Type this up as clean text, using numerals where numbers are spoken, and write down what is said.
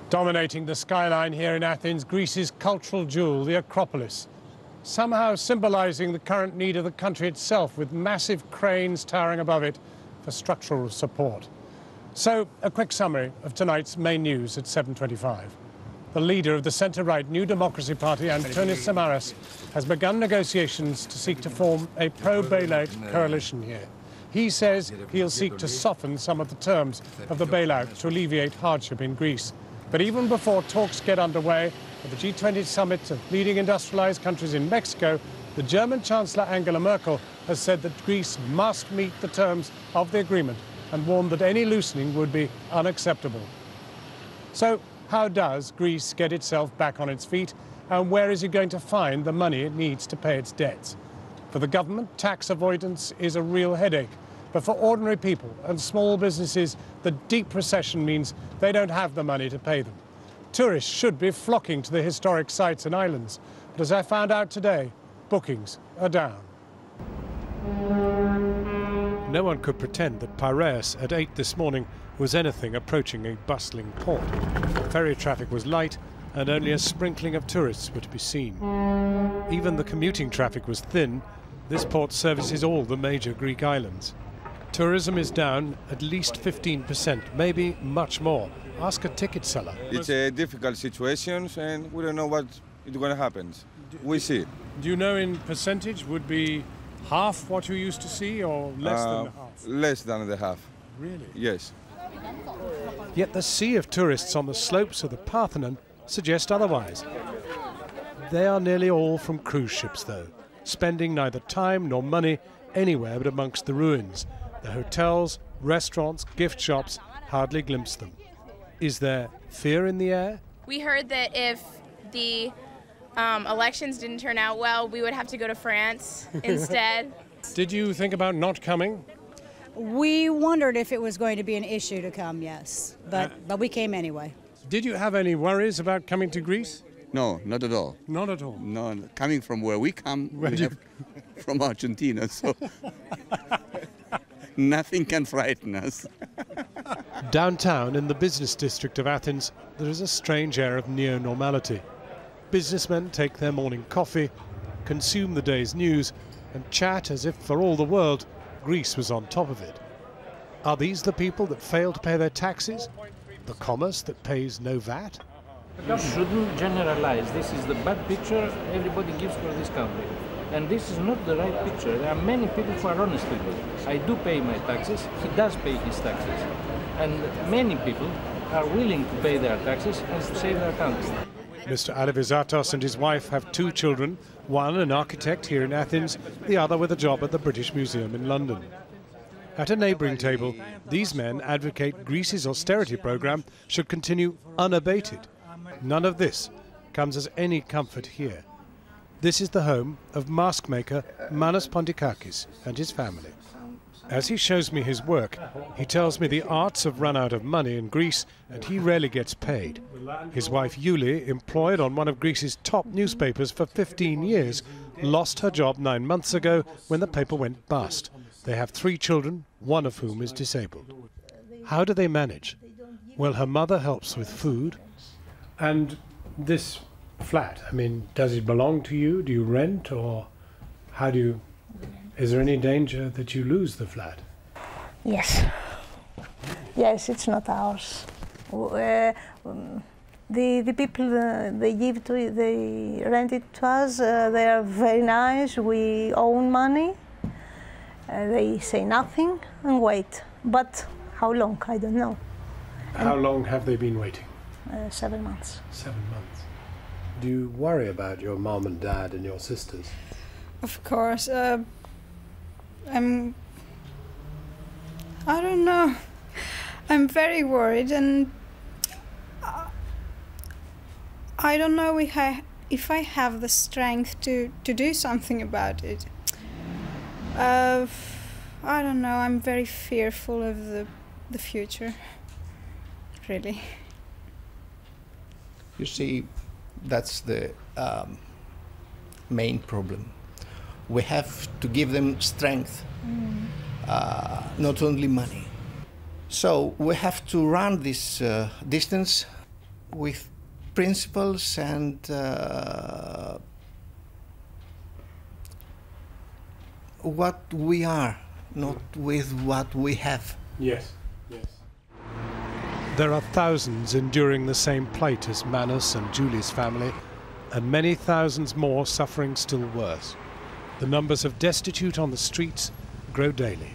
Dominating the skyline here in Athens, Greece's cultural jewel, the Acropolis, somehow symbolising the current need of the country itself, with massive cranes towering above it for structural support. So, a quick summary of tonight's main news at 7:25. The leader of the centre-right New Democracy Party, Antonis Samaras, has begun negotiations to seek to form a pro-bailout coalition here. He says he'll seek to soften some of the terms of the bailout to alleviate hardship in Greece. But even before talks get underway at the G20 summit of leading industrialized countries in Mexico, the German Chancellor Angela Merkel has said that Greece must meet the terms of the agreement and warned that any loosening would be unacceptable. So, how does Greece get itself back on its feet, and where is it going to find the money it needs to pay its debts? For the government, tax avoidance is a real headache. But for ordinary people and small businesses, the deep recession means they don't have the money to pay them. Tourists should be flocking to the historic sites and islands, but as I found out today, bookings are down. No one could pretend that Piraeus at 8 this morning was anything approaching a bustling port. Ferry traffic was light and only a sprinkling of tourists were to be seen. Even the commuting traffic was thin. This port services all the major Greek islands. Tourism is down at least 15%, maybe much more. Ask a ticket seller. It's a difficult situation and we don't know what is going to happen. We see. Do you know in percentage would be half what you used to see or less than the half? Less than the half. Really? Yes. Yet the sea of tourists on the slopes of the Parthenon suggest otherwise. They are nearly all from cruise ships though, spending neither time nor money anywhere but amongst the ruins. The hotels, restaurants, gift shops hardly glimpse them. Is there fear in the air? We heard that if the elections didn't turn out well, we would have to go to France instead. Did you think about not coming? We wondered if it was going to be an issue to come, yes, but we came anyway. Did you have any worries about coming to Greece? No, not at all. Not at all? No, coming from where we come, from Argentina, so nothing can frighten us. Downtown in the business district of Athens, there is a strange air of neo-normality. Businessmen take their morning coffee, consume the day's news, and chat as if for all the world Greece was on top of it. Are these the people that fail to pay their taxes? The commerce that pays no VAT? You shouldn't generalize. This is the bad picture everybody gives for this country. And this is not the right picture. There are many people who are honest people. I do pay my taxes. He does pay his taxes. And many people are willing to pay their taxes and to save their country. Mr. Alivizatos and his wife have 2 children, one an architect here in Athens, the other with a job at the British Museum in London. At a neighbouring table, these men advocate Greece's austerity programme should continue unabated. None of this comes as any comfort here. This is the home of mask maker Manos Pondikakis and his family. As he shows me his work, he tells me the arts have run out of money in Greece and he rarely gets paid. His wife Yuli, employed on one of Greece's top newspapers for 15 years, lost her job 9 months ago when the paper went bust. They have 3 children, one of whom is disabled. How do they manage? Well, her mother helps with food. And this flat, I mean, does it belong to you? Do you rent, or how do you... Is there any danger that you lose the flat? Yes. Yes, it's not ours. The people they rent it to us. They are very nice. We own money. They say nothing and wait. But how long? I don't know. How long have they been waiting? 7 months. 7 months. Do you worry about your mom and dad and your sisters? Of course. I don't know. I'm very worried, and I don't know if I have the strength to do something about it. I don't know. I'm very fearful of the future, really. You see, that's the main problem. We have to give them strength, not only money. So we have to run this distance with principles and what we are, not with what we have. Yes, yes. There are thousands enduring the same plight as Manus and Julie's family, and many thousands more suffering still worse. The numbers of destitute on the streets grow daily.